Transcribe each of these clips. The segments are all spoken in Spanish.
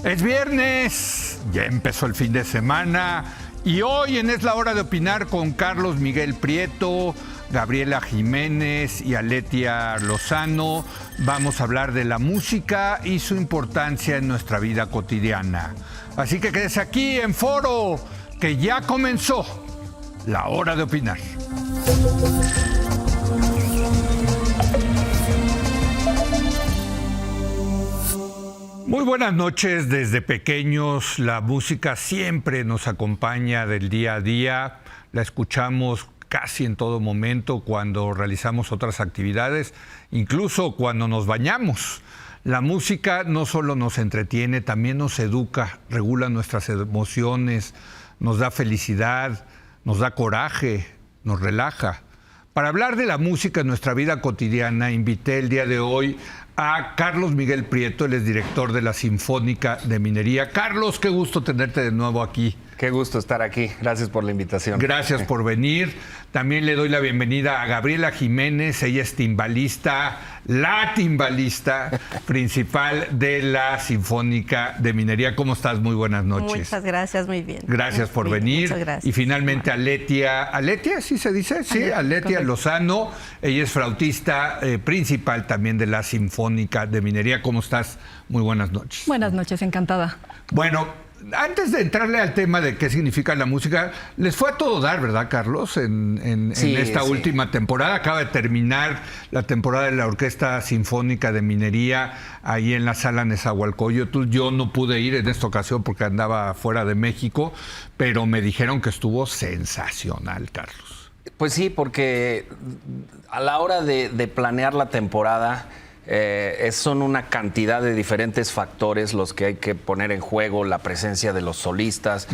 Es viernes, ya empezó el fin de semana y hoy en Es la Hora de Opinar con Carlos Miguel Prieto, Gabriela Jiménez y Aletia Lozano vamos a hablar de la música y su importancia en nuestra vida cotidiana. Así que quédese aquí en Foro, que ya comenzó la Hora de Opinar. Muy buenas noches. Desde pequeños la música siempre nos acompaña del día a día. La escuchamos casi en todo momento cuando realizamos otras actividades, incluso cuando nos bañamos. La música no solo nos entretiene, también nos educa, regula nuestras emociones, nos da felicidad, nos da coraje, nos relaja. Para hablar de la música en nuestra vida cotidiana, invité el día de hoy a Carlos Miguel Prieto, él es director de la Sinfónica de Minería. Carlos, qué gusto tenerte de nuevo aquí. Qué gusto estar aquí. Gracias por la invitación. Gracias por venir. También le doy la bienvenida a Gabriela Jiménez. Ella es timbalista, la timbalista principal de la Sinfónica de Minería. ¿Cómo estás? Muy buenas noches. Muchas gracias, muy bien. Gracias por venir. Muchas gracias. Y finalmente Aletia, ¿sí se dice? Sí, Aletia Lozano. Ella es flautista principal también de la Sinfónica de Minería. ¿Cómo estás? Muy buenas noches. Buenas noches, encantada. Bueno, antes de entrarle al tema de qué significa la música, les fue a todo dar, ¿verdad, Carlos? En esta última temporada. Acaba de terminar la temporada de la Orquesta Sinfónica de Minería ahí en la Sala Nezahualcóyotl. Yo no pude ir en esta ocasión porque andaba fuera de México, pero me dijeron que estuvo sensacional, Carlos. Pues sí, porque a la hora de planear la temporada son una cantidad de diferentes factores los que hay que poner en juego: la presencia de los solistas,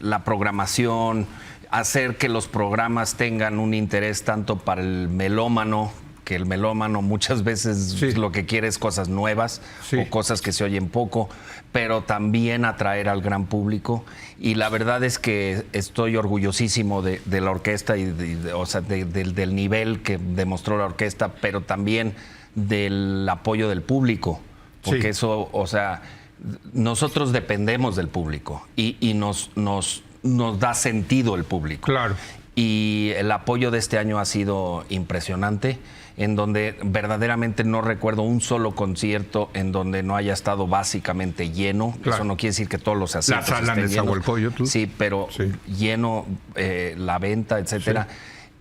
la programación, hacer que los programas tengan un interés tanto para el melómano, que el melómano muchas veces lo que quiere es cosas nuevas o cosas que se oyen poco, pero también atraer al gran público. Y la verdad es que estoy orgullosísimo de la orquesta y del nivel que demostró la orquesta, pero también del apoyo del público, porque eso, nosotros dependemos del público y nos da sentido el público. Claro. Y el apoyo de este año ha sido impresionante, en donde verdaderamente no recuerdo un solo concierto en donde no haya estado básicamente lleno. Claro. Eso no quiere decir que todos los asientos estén llenos. Sí, pero lleno, la venta, etcétera. Sí.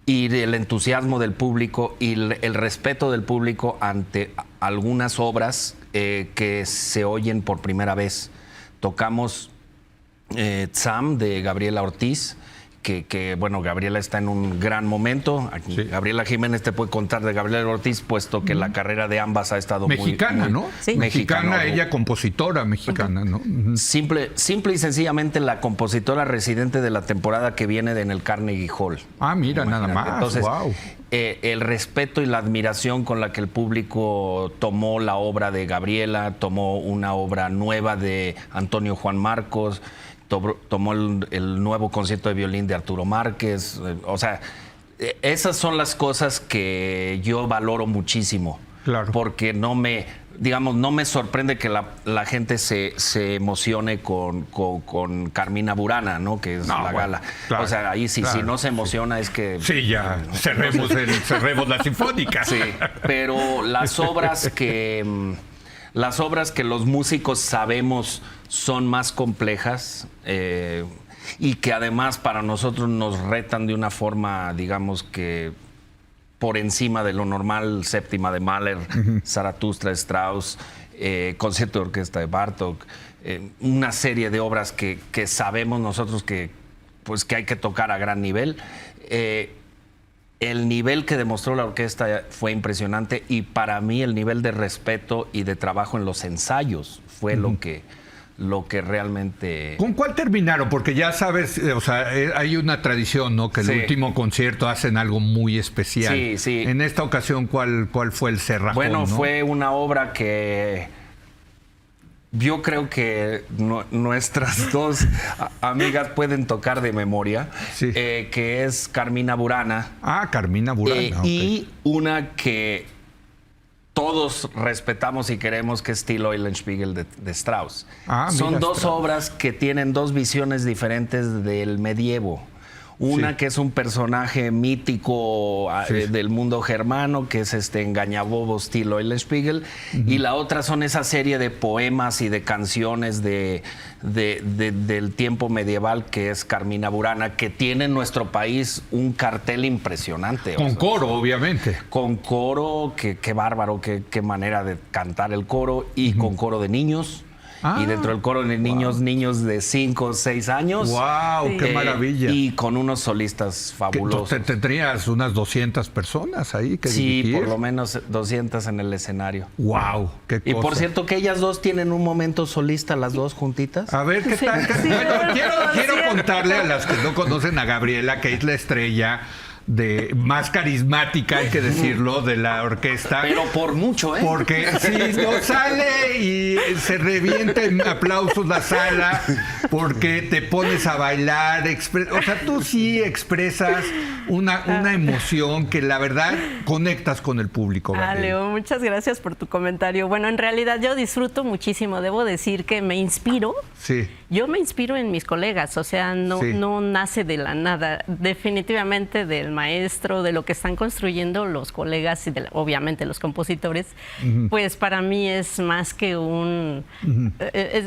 Y el entusiasmo del público y el respeto del público ante algunas obras que se oyen por primera vez. Tocamos Tzam de Gabriela Ortiz, que bueno, Gabriela está en un gran momento. Gabriela Jiménez te puede contar de Gabriela Ortiz, puesto que la carrera de ambas ha estado mexicana, muy ¿no? Sí. Mexicana, ella compositora mexicana, ¿no? Simple y sencillamente la compositora residente de la temporada que viene en el Carnegie Hall. Ah, mira, nada más. Entonces, wow. El respeto y la admiración con la que el público tomó la obra de Gabriela, tomó una obra nueva de Antonio Juan Marcos, tomó el nuevo concierto de violín de Arturo Márquez. Esas son las cosas que yo valoro muchísimo. Claro. Porque no me sorprende que la gente se emocione con Carmina Burana, ¿no? Que es la gala. Claro, ahí si no se emociona es que... Sí, ya cerremos la sinfónica. Sí, pero las obras que los músicos sabemos son más complejas y que además para nosotros nos retan de una forma, digamos que por encima de lo normal: Séptima de Mahler, Zaratustra de Strauss, Concierto de Orquesta de Bartók, una serie de obras que sabemos nosotros que hay que tocar a gran nivel. El nivel que demostró la orquesta fue impresionante, y para mí el nivel de respeto y de trabajo en los ensayos fue lo que realmente... ¿Con cuál terminaron? Porque ya sabes, hay una tradición, ¿no? Que el último concierto hacen algo muy especial. Sí, sí. En esta ocasión, ¿cuál fue el cerrajón? Bueno, ¿no? Fue una obra que yo creo que nuestras dos amigas pueden tocar de memoria, que es Carmina Burana. Ah, Carmina Burana. Y una que todos respetamos y queremos, que es Till Eulenspiegel de Strauss. Son mira, dos Strauss. obras que tienen dos visiones diferentes del medievo. Una que es un personaje mítico del mundo germano, que es engañabobos Till Eulenspiegel, y la otra son esa serie de poemas y de canciones del tiempo medieval, que es Carmina Burana, que tiene en nuestro país un cartel impresionante. Con coro, obviamente. Con coro, qué bárbaro, qué manera de cantar el coro, y con coro de niños. Y dentro del coro de niños de 5 o 6 años. ¡Wow! Sí. ¡Qué maravilla! Y con unos solistas fabulosos. Tendrías unas 200 personas ahí que Sí, dirigir. por lo menos 200 en el escenario. ¡Wow! ¡Qué cosa! Y por cierto que ellas dos tienen un momento solista, las dos juntitas. A ver, ¿qué Sí, tal? sí, Bueno, es quiero cierto. contarle a las que no conocen a Gabriela, que es la estrella más carismática, hay que decirlo, de la orquesta. Pero por mucho, ¿eh? Porque si no sale y se revienta en aplausos la sala, porque te pones a bailar, o sea, tú sí expresas una emoción que la verdad conectas con el público. Gabriela. Leo, muchas gracias por tu comentario. Bueno, en realidad yo disfruto muchísimo. Debo decir que me inspiro. Sí. Yo me inspiro en mis colegas, o sea, no, Sí. no nace de la nada. Definitivamente del maestro, de lo que están construyendo los colegas y obviamente los compositores, pues para mí es más que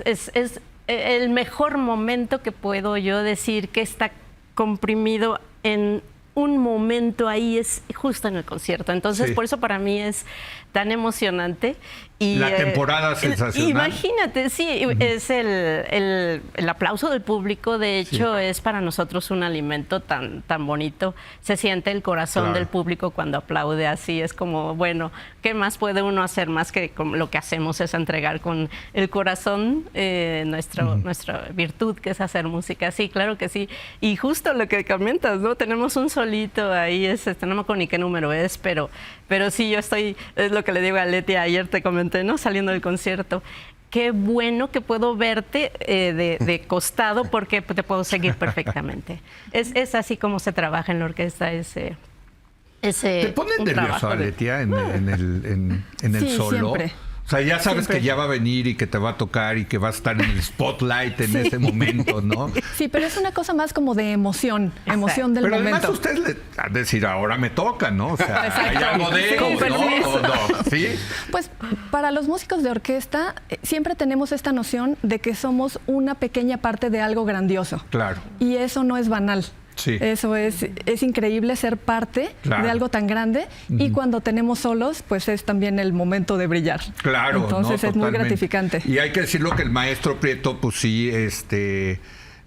es el mejor momento que puedo yo decir que está comprimido en un momento ahí, es justo en el concierto. Entonces, Sí. por eso para mí es tan emocionante. Y, La temporada sensacional. Imagínate, sí, es el aplauso del público, de hecho, es para nosotros un alimento tan bonito. Se siente el corazón Claro. del público cuando aplaude así, es como, bueno, ¿qué más puede uno hacer más que lo que hacemos es entregar con el corazón nuestra virtud, que es hacer música? Sí, claro que sí. Y justo lo que comentas, ¿no? Tenemos un solito ahí, no me acuerdo ni qué número es, pero sí, yo estoy, es lo que le digo a Leti, ayer te comenté, ¿no? Saliendo del concierto. Qué bueno que puedo verte de costado, porque te puedo seguir perfectamente. Es así como se trabaja en la orquesta ese ¿Te pones un nervioso, trabajo de- Aletia, en el Sí, solo? siempre. O sea, ya sabes Siempre. que ya va a venir y que te va a tocar y que va a estar en el spotlight en ese momento, ¿no? Sí, pero es una cosa más como de emoción del Pero momento. además ustedes le a decir, ahora me toca, ¿no? O sea, hay Exacto. algo de Sí, eso, con ¿no? permiso. ¿O no? ¿Sí? Pues para los músicos de orquesta siempre tenemos esta noción de que somos una pequeña parte de algo grandioso. Claro. Y eso no es banal. Sí. Eso es increíble ser parte Claro. de algo tan grande, y cuando tenemos solos, pues es también el momento de brillar. Claro, Entonces ¿no? es muy Totalmente. gratificante. Y hay que decirlo que el maestro Prieto, pues sí,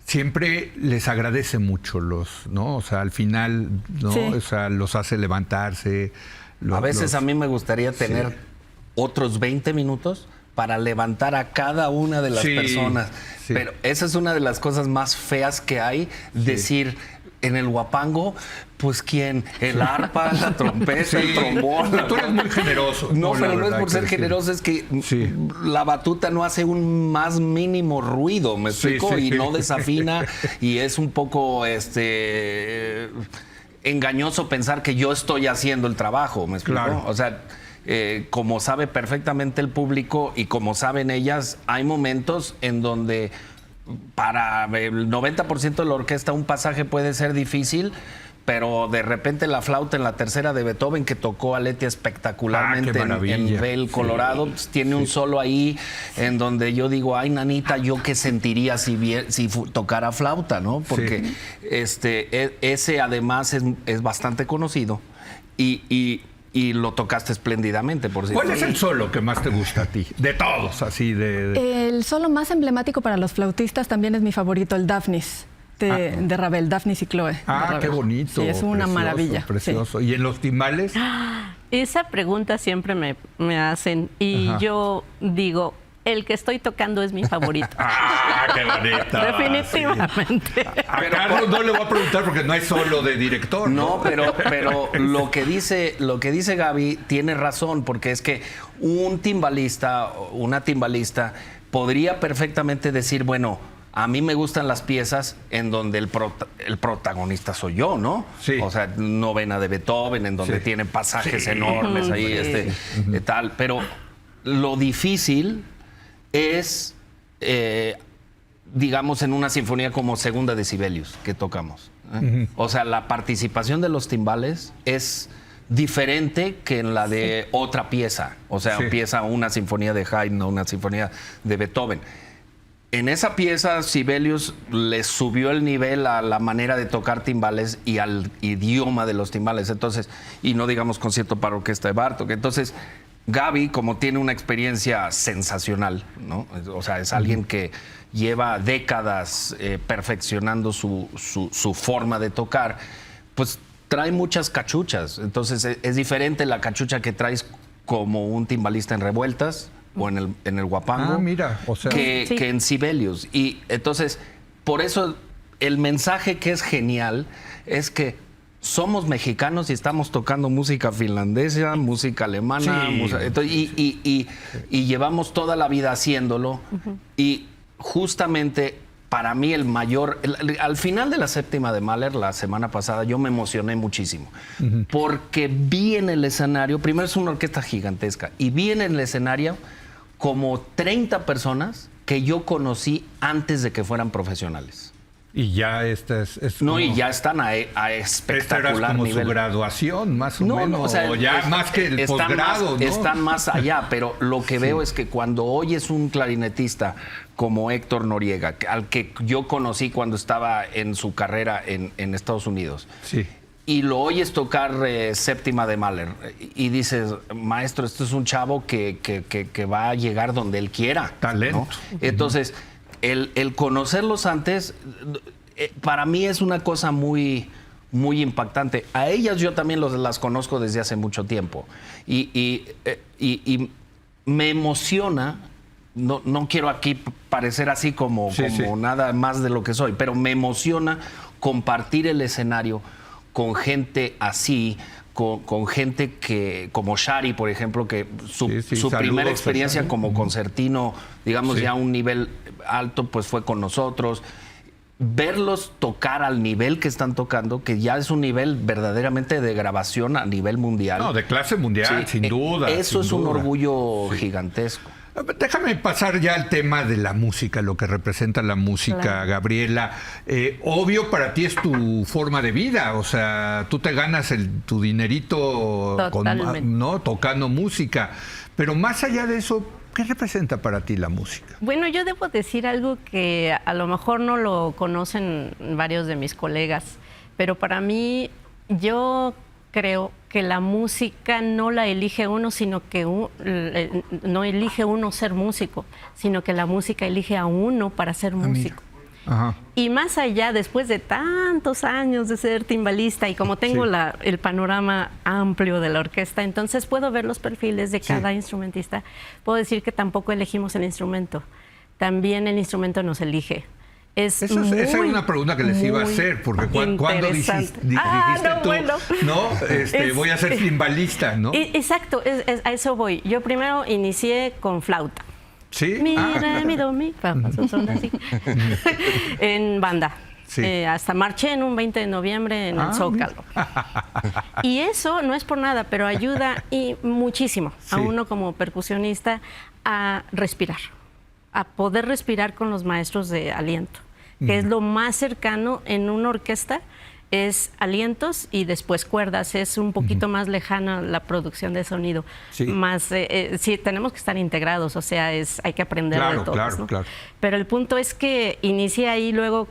siempre les agradece mucho ¿no? O sea, al final, ¿no? Sí. O sea, los hace levantarse. A veces a mí me gustaría tener otros 20 minutos para levantar a cada una de las Sí, personas. sí. Pero esa es una de las cosas más feas que hay, decir en el huapango, pues ¿quién? El arpa, la trompeta, Sí. el trombón. Tú eres muy generoso. No, la pero no es verdad por que ser sí. generoso, es que Sí. la batuta no hace un más mínimo ruido, ¿me Sí, explico? sí. Y no desafina, y es un poco engañoso pensar que yo estoy haciendo el trabajo, ¿me explico? Claro. O sea, como sabe perfectamente el público y como saben ellas, hay momentos en donde para el 90% de la orquesta un pasaje puede ser difícil, pero de repente la flauta en la tercera de Beethoven, que tocó Aletia espectacularmente qué en maravilla. Vail, Colorado, pues, tiene un solo ahí en donde yo digo, ay, nanita, yo qué sentiría si tocara flauta, ¿no? Porque ese además es bastante conocido y lo tocaste espléndidamente, por cierto. ¿Cuál es el solo que más te gusta a ti? De todos, así El solo más emblemático para los flautistas también es mi favorito, el Daphnis, de Ravel, Daphnis y Chloe. de Ravel. qué bonito. Sí, es una precioso, maravilla. Precioso. ¿Y en los timbales? Esa pregunta siempre me hacen y Ajá. yo digo, el que estoy tocando es mi favorito. ¡Qué bonito! Definitivamente. A Carlos no le voy a preguntar porque no hay solo de director. No, pero lo que dice Gaby tiene razón, porque es que un timbalista, una timbalista, podría perfectamente decir, bueno, A mí me gustan las piezas en donde el protagonista soy yo, ¿no? Sí. O sea, novena de Beethoven, en donde sí. tiene pasajes Sí. enormes ahí, tal. Pero lo difícil es, digamos, en una sinfonía como Segunda de Sibelius, que tocamos. O sea, la participación de los timbales es diferente que en la de otra pieza. O sea, empieza una sinfonía de Haydn o una sinfonía de Beethoven. En esa pieza, Sibelius le subió el nivel a la manera de tocar timbales y al idioma de los timbales. Entonces, y no digamos concierto para orquesta de Bartók. Entonces, Gaby, como tiene una experiencia sensacional, ¿no? O sea, es alguien que lleva décadas perfeccionando su forma de tocar, pues trae muchas cachuchas. Entonces, es diferente la cachucha que traes como un timbalista en Revueltas o en el Huapango, mira, o sea, que en Sibelius. Y entonces, por eso el mensaje que es genial es que somos mexicanos y estamos tocando música finlandesa, música alemana, y llevamos toda la vida haciéndolo. Y justamente para mí el mayor, al final de la séptima de Mahler, la semana pasada, yo me emocioné muchísimo, porque vi en el escenario, primero es una orquesta gigantesca, y vi en el escenario como 30 personas que yo conocí antes de que fueran profesionales. Y ya y ya están a espectacular esta era como nivel. Su graduación, más o menos, No, o sea, ya más que el posgrado, ¿no? Están más allá, pero lo que veo es que cuando oyes un clarinetista como Héctor Noriega, al que yo conocí cuando estaba en su carrera en Estados Unidos, y lo oyes tocar séptima de Mahler, y dices, maestro, esto es un chavo que va a llegar donde él quiera. Talento. ¿No? Entonces, el conocerlos antes, para mí es una cosa muy, muy impactante. A ellas yo también las conozco desde hace mucho tiempo. Y me emociona, no quiero aquí parecer así como nada más de lo que soy, pero me emociona compartir el escenario con gente así, con gente que, como Shari, por ejemplo, que su primera experiencia como concertino, digamos ya a un nivel alto, pues fue con nosotros. Verlos tocar al nivel que están tocando, que ya es un nivel verdaderamente de grabación a nivel mundial. No, de clase mundial, sin duda. Eso es un orgullo gigantesco. Déjame pasar ya al tema de la música, lo que representa la música, claro. Gabriela. Obvio, para ti es tu forma de vida, o sea, tú te ganas tu dinerito tocando música, pero más allá de eso, ¿qué representa para ti la música? Bueno, yo debo decir algo que a lo mejor no lo conocen varios de mis colegas, pero para mí, yo creo que la música no la elige uno, sino que no elige uno ser músico, sino que la música elige a uno para ser músico. Ajá. Y más allá, después de tantos años de ser timbalista y como tengo el panorama amplio de la orquesta, entonces puedo ver los perfiles de cada instrumentista. Puedo decir que tampoco elegimos el instrumento, también el instrumento nos elige. Esa es una pregunta que les iba a hacer, porque cuando dijiste voy a ser timbalista, ¿no? Exacto, a eso voy. Yo primero inicié con flauta. ¿Sí? Mira, mi do, mi fa, son así. En banda. Sí. Hasta marché en un 20 de noviembre en el Zócalo. Y eso no es por nada, pero ayuda muchísimo a uno como percusionista a respirar, a poder respirar con los maestros de aliento, que es lo más cercano en una orquesta, es alientos y después cuerdas, es un poquito más lejana la producción de sonido. Más, tenemos que estar integrados, o sea, hay que aprender de todos, ¿no? Pero el punto es que inicié ahí luego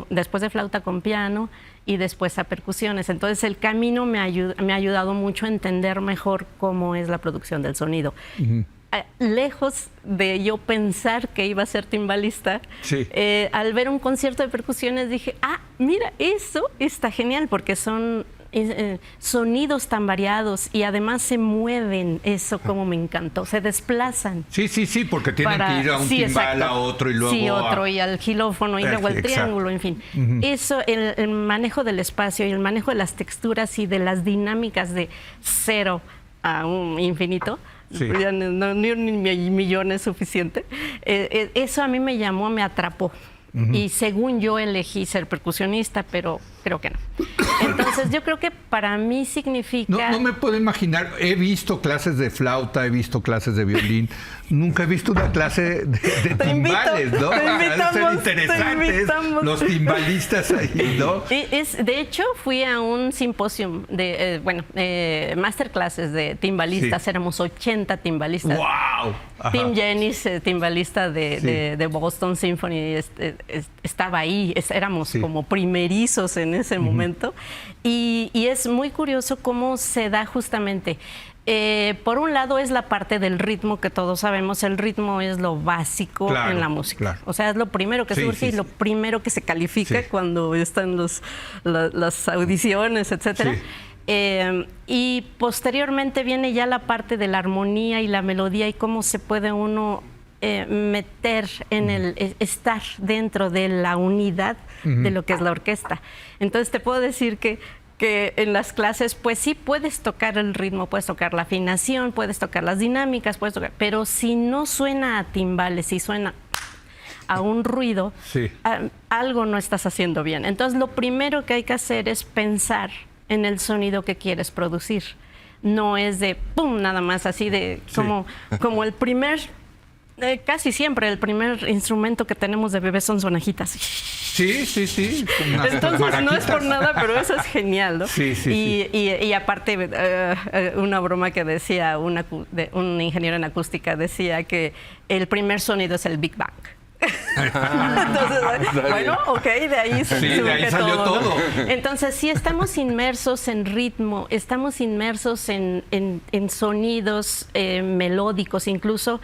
después de flauta con piano y después a percusiones. Entonces el camino me ha ayudado mucho a entender mejor cómo es la producción del sonido. Lejos de yo pensar que iba a ser timbalista, al ver un concierto de percusiones dije, mira, eso está genial porque son sonidos tan variados y además se mueven, eso como me encantó, se desplazan. Sí, porque tienen que ir a un timbal, a otro y luego otro y al xilófono y luego al triángulo, en fin. Eso, el manejo del espacio y el manejo de las texturas y de las dinámicas de cero a un infinito, Sí. Ya ni un millón es suficiente. Eso a mí me llamó, me atrapó. Y según yo elegí ser percusionista, pero creo que no. Entonces yo creo que para mí significa... No me puedo imaginar, he visto clases de flauta, he visto clases de violín, nunca he visto una clase de timbales, ¿no? Te Ser interesantes los timbalistas ahí, ¿no? De hecho, fui a un simposio de, masterclasses de timbalistas, Sí. Éramos 80 timbalistas. ¡Wow! Ajá. Tim Jennings, timbalista de Boston Symphony, estaba ahí. Éramos Sí. como primerizos en ese momento. Y es muy curioso cómo se da justamente. Por un lado es la parte del ritmo, que todos sabemos, el ritmo es lo básico Claro, en la música. claro. O sea, es lo primero que Sí, surge sí, y sí. lo primero que se califica Sí. cuando están las audiciones, etcétera. Sí. Y posteriormente viene ya la parte de la armonía y la melodía y cómo se puede uno meter en estar dentro de la unidad de lo que es la orquesta. Entonces te puedo decir que en las clases, pues sí puedes tocar el ritmo, puedes tocar la afinación, puedes tocar las dinámicas, pero si no suena a timbales, si suena a un ruido, Sí. algo no estás haciendo bien. Entonces lo primero que hay que hacer es pensar en el sonido que quieres producir. No es de pum, nada más así de como el primer, casi siempre el primer instrumento que tenemos de bebé son sonajitas. Sí. Entonces no es por nada, pero eso es genial, ¿no? Sí. Y aparte, una broma que decía un ingeniero en acústica decía que el primer sonido es el Big Bang. Entonces, bueno, ok, de ahí salió todo. ¿no? Entonces, sí estamos inmersos en ritmo, estamos inmersos en sonidos melódicos, incluso.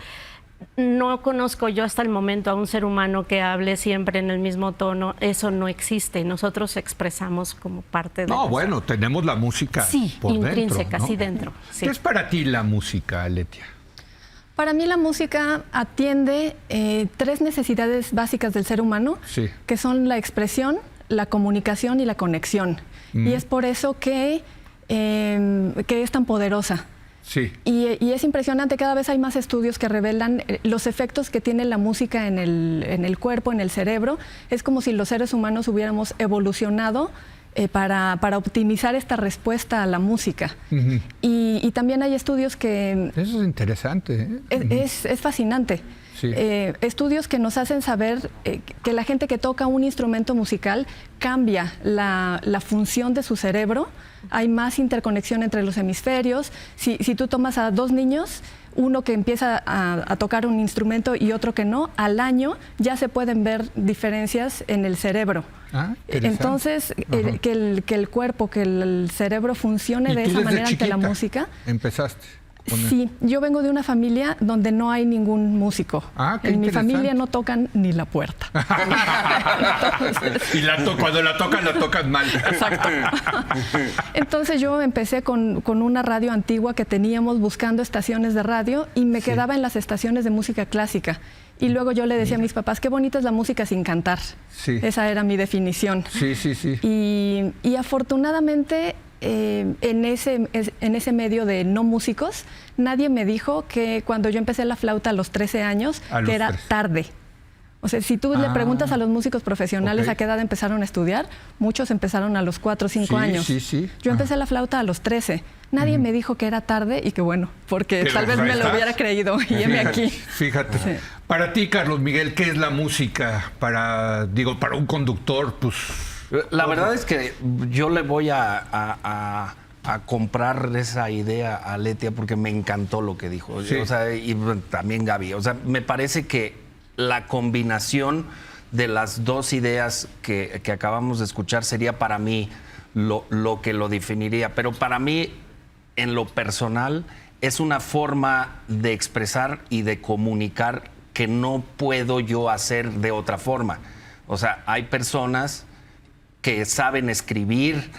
No conozco yo hasta el momento a un ser humano que hable siempre en el mismo tono. Eso no existe. Nosotros expresamos como parte de... No, bueno, tenemos la música por intrínseca, dentro, ¿no? sí, dentro. Sí. ¿Qué es para ti la música, Letia? Para mí la música atiende 3 necesidades básicas del ser humano, Sí. que son la expresión, la comunicación y la conexión. Y es por eso que es tan poderosa. Sí. Y es impresionante, cada vez hay más estudios que revelan los efectos que tiene la música en el cuerpo, en el cerebro. Es como si los seres humanos hubiéramos evolucionado para optimizar esta respuesta a la música. Y también hay estudios que... Eso es interesante, ¿eh? Es fascinante. Sí. Estudios que nos hacen saber que la gente que toca un instrumento musical cambia la función de su cerebro. Hay más interconexión entre los hemisferios. Si tú tomas a 2 niños, uno que empieza a tocar un instrumento y otro que no, al año ya se pueden ver diferencias en el cerebro. Entonces, que el cuerpo, que el cerebro funcione de esa manera ante la música. ¿Empezaste? Sí, yo vengo de una familia donde no hay ningún músico. Qué en mi interesante. familia no tocan ni la puerta. Y cuando la tocan mal. Exacto. Entonces yo empecé con una radio antigua que teníamos buscando estaciones de radio y me quedaba en las estaciones de música clásica. Y luego yo le decía a mis papás, qué bonita es la música sin cantar. Sí. Esa era mi definición. Sí. Y afortunadamente... en ese medio de no músicos, nadie me dijo que cuando yo empecé la flauta a los 13 años, que era tarde. O sea, si tú le preguntas a los músicos profesionales a qué edad empezaron a estudiar, muchos empezaron a los 4 o 5 años. Sí. Yo empecé la flauta a los 13. Nadie me dijo que era tarde y que bueno, porque Pero tal vez me lo estás. hubiera creído y heme aquí. Fíjate. Sí. Para ti, Carlos Miguel, ¿qué es la música? Para un conductor, pues... La verdad es que yo le voy a comprar esa idea a Letia porque me encantó lo que dijo. Sí. O sea, y también Gaby. O sea, me parece que la combinación de las 2 ideas que acabamos de escuchar sería para mí lo que lo definiría. Pero para mí, en lo personal, es una forma de expresar y de comunicar que no puedo yo hacer de otra forma. O sea, hay personas que saben escribir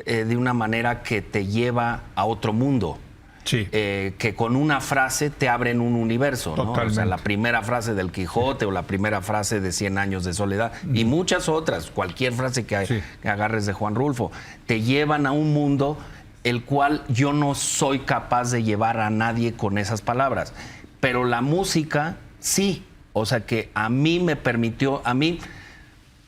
de una manera que te lleva a otro mundo. Sí. Que con una frase te abren un universo, ¿no? Totalmente. O sea, la primera frase del Quijote o la primera frase de 100 años de soledad y muchas otras, cualquier frase que agarres de Juan Rulfo, te llevan a un mundo el cual yo no soy capaz de llevar a nadie con esas palabras. Pero la música, sí. O sea que a mí me permitió,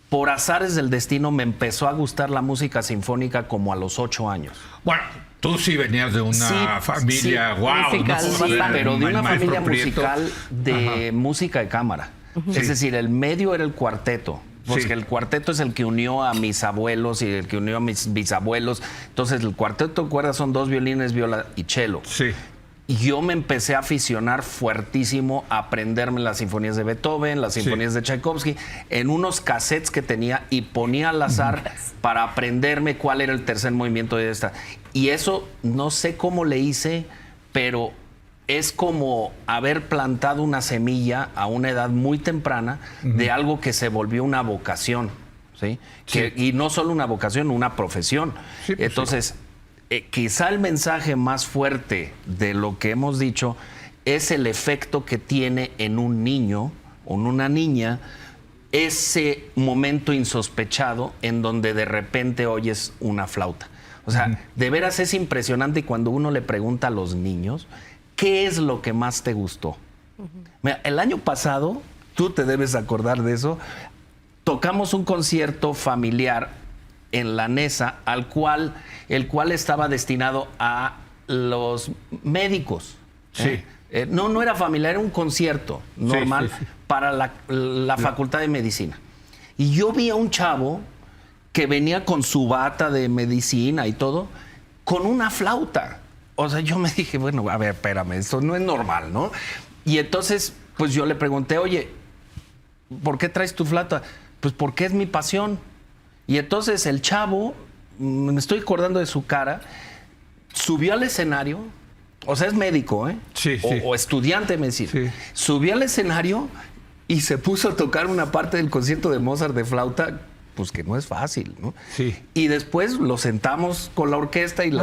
por azares del destino, me empezó a gustar la música sinfónica como a los 8 años. Bueno, tú sí venías de una familia, wow. musical, Sí, pero de una familia musical de Ajá. música de cámara. Es decir, el medio era el cuarteto. Porque el cuarteto es el que unió a mis abuelos y el que unió a mis bisabuelos. Entonces, el cuarteto de cuerdas son 2 violines, viola y cello. Sí. Y yo me empecé a aficionar fuertísimo a aprenderme las sinfonías de Beethoven, las sinfonías de Tchaikovsky, en unos cassettes que tenía y ponía al azar para aprenderme cuál era el tercer movimiento de esta. Y eso no sé cómo le hice, pero es como haber plantado una semilla a una edad muy temprana de algo que se volvió una vocación, ¿sí? Y no solo una vocación, una profesión. Sí, pues entonces, quizá el mensaje más fuerte de lo que hemos dicho es el efecto que tiene en un niño o en una niña ese momento insospechado en donde de repente oyes una flauta. O sea, de veras es impresionante cuando uno le pregunta a los niños, ¿qué es lo que más te gustó? Mira, el año pasado, tú te debes acordar de eso, tocamos un concierto familiar en la Nesa, el cual estaba destinado a los médicos. Sí. No era familiar, era un concierto normal sí. para la Facultad de Medicina. Y yo vi a un chavo que venía con su bata de medicina y todo, con una flauta. O sea, yo me dije, bueno, a ver, espérame, esto no es normal, ¿no? Y entonces, pues yo le pregunté, oye, ¿por qué traes tu flauta? Pues porque es mi pasión. Y entonces el chavo, me estoy acordando de su cara, subió al escenario, o sea, es médico, ¿eh? Sí, sí. O estudiante de medicina. Sí. Subió al escenario y se puso a tocar una parte del concierto de Mozart de flauta, pues que no es fácil, ¿no? Sí. Y después lo sentamos con la orquesta y qué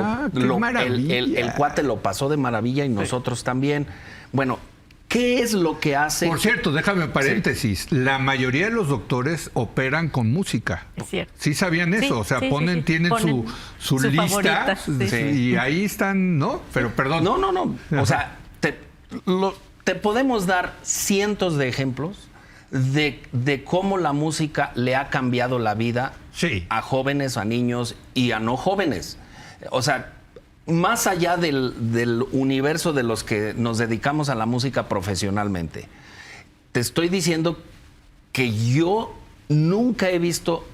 maravilla. el cuate lo pasó de maravilla y nosotros también. Bueno, ¿qué es lo que hace? Por cierto, déjame paréntesis. La mayoría de los doctores operan con música. Es cierto. Sí sabían eso, Sí, o sea, sí, tienen Ponen su su lista favorita, sí. y ahí están, ¿no? Pero perdón. No. O sea, te podemos dar cientos de ejemplos de cómo la música le ha cambiado la vida a jóvenes, a niños y a no jóvenes. O sea, más allá del universo de los que nos dedicamos a la música profesionalmente, te estoy diciendo que yo nunca he visto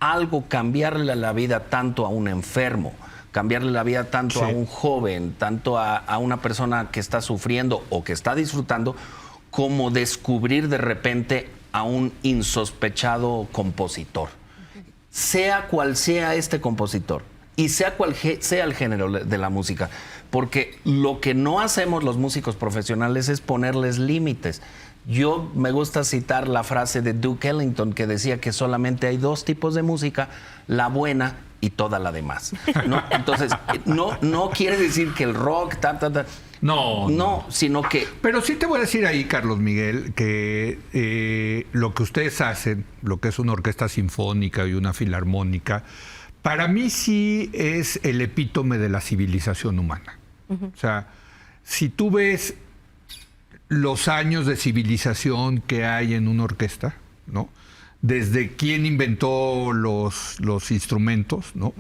algo cambiarle la vida tanto a un enfermo, cambiarle la vida tanto a un joven, tanto a una persona que está sufriendo o que está disfrutando, como descubrir de repente a un insospechado compositor. Sea cual sea este compositor y sea cual sea el género de la música, porque lo que no hacemos los músicos profesionales es ponerles límites. Yo me gusta citar la frase de Duke Ellington que decía que solamente hay 2 tipos de música, la buena y toda la demás, ¿no? Entonces, no quiere decir que el rock, no, sino que... Pero sí te voy a decir ahí, Carlos Miguel, que lo que ustedes hacen, lo que es una orquesta sinfónica y una filarmónica, para mí sí es el epítome de la civilización humana. O sea, si tú ves los años de civilización que hay en una orquesta, ¿no? Desde quién inventó los instrumentos, ¿no?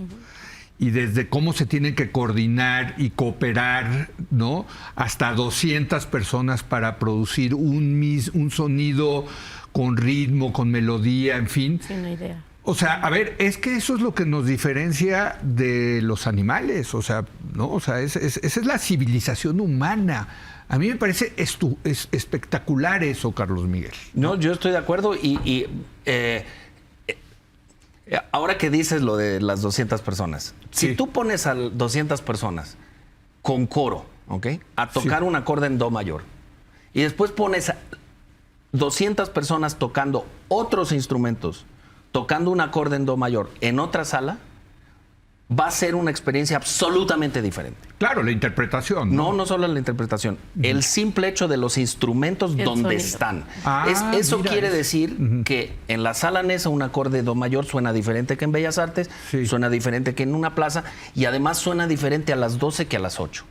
Y desde cómo se tienen que coordinar y cooperar, ¿no? Hasta 200 personas para producir un sonido con ritmo, con melodía, en fin. Sí, una idea. O sea, a ver, es que eso es lo que nos diferencia de los animales, o sea, ¿no? O sea, esa es la civilización humana. A mí me parece espectacular eso, Carlos Miguel. No, yo estoy de acuerdo y ahora que dices lo de las 200 personas, si tú pones a 200 personas con coro, ¿ok? A tocar un acorde en do mayor y después pones a 200 personas tocando otros instrumentos, tocando un acorde en do mayor en otra sala, va a ser una experiencia absolutamente diferente. Claro, la interpretación. No solo la interpretación, el simple hecho de los instrumentos donde están. Eso mira, quiere decir que en la sala Nesa un acorde de do mayor suena diferente que en Bellas Artes, suena diferente que en una plaza y además suena diferente a las 12 que a las 8.